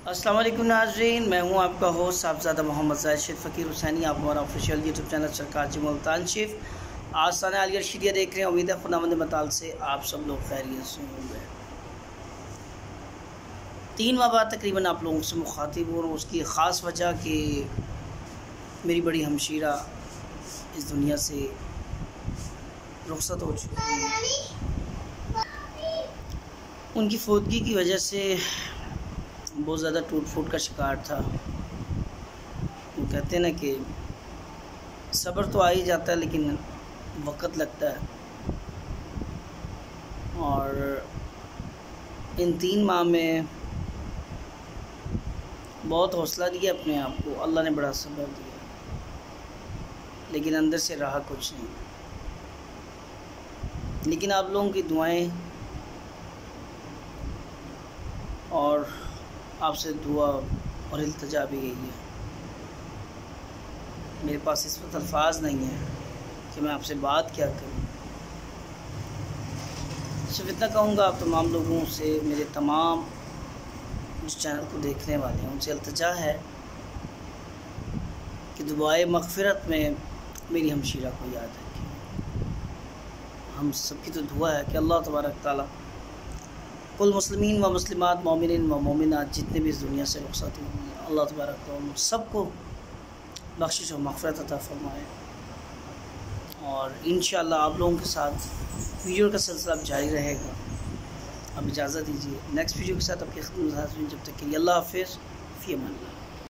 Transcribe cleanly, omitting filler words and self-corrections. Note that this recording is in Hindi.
अस्सलाम वालेकुम नाज़रीन, मैं हूं आपका होस्ट साहबज़ादा मोहम्मद ज़ाहिद फ़कीर हुसैनी। आप हमारा ऑफिशियल यूट्यूब चैनल सरकार जी मुल्तान शिफ आस्ताना आलिया शीरिया देख रहे हैं। उम्मीद है खुदावंद मताल से आप सब लोग खैरियत से होंगे। 3 माह बाद तकरीबन आप लोगों से मुखातिब हूँ। उसकी ख़ास वजह कि मेरी बड़ी हमशीरा इस दुनिया से रुखसत हो चुकी है। उनकी फौतगी की वजह से बहुत ज़्यादा टूट फूट का शिकार था। वो कहते हैं ना कि सब्र तो आ ही जाता है लेकिन वक़्त लगता है। और इन 3 माह में बहुत हौसला दिया अपने आप को, अल्लाह ने बड़ा सब्र दिया, लेकिन अंदर से रहा कुछ नहीं। लेकिन आप लोगों की दुआएं और आपसे दुआ और इल्तिजा भी यही है। मेरे पास इस वक्त अल्फाज नहीं है कि मैं आपसे बात क्या करूं। सिर्फ इतना कहूँगा आप तमाम लोगों से, मेरे तमाम इस चैनल को देखने वाले हैं, उनसे इल्तिजा है कि दुआए मग़फ़िरत में मेरी हमशीरा को याद रखें। हम सबकी तो दुआ है कि अल्लाह तबारक ताला कुल मुस्लिमीन व मुस्लिमात, मोमिनीन व मोमिनात जितने भी इस दुनिया से रुखसत हुए, अल्लाह तबारक ताला सबको बख्शिश और मग़फ़िरत अता फ़रमाए। और इंशाअल्लाह आप लोगों के साथ वीडियो का सिलसिला जारी रहेगा। अब इजाज़त दीजिए, नेक्स्ट वीडियो के साथ आपकी खिदमत में हाज़िर हूँ। जब तक के लिए अल्लाह हाफ़िज़, फ़ी अमान अल्लाह।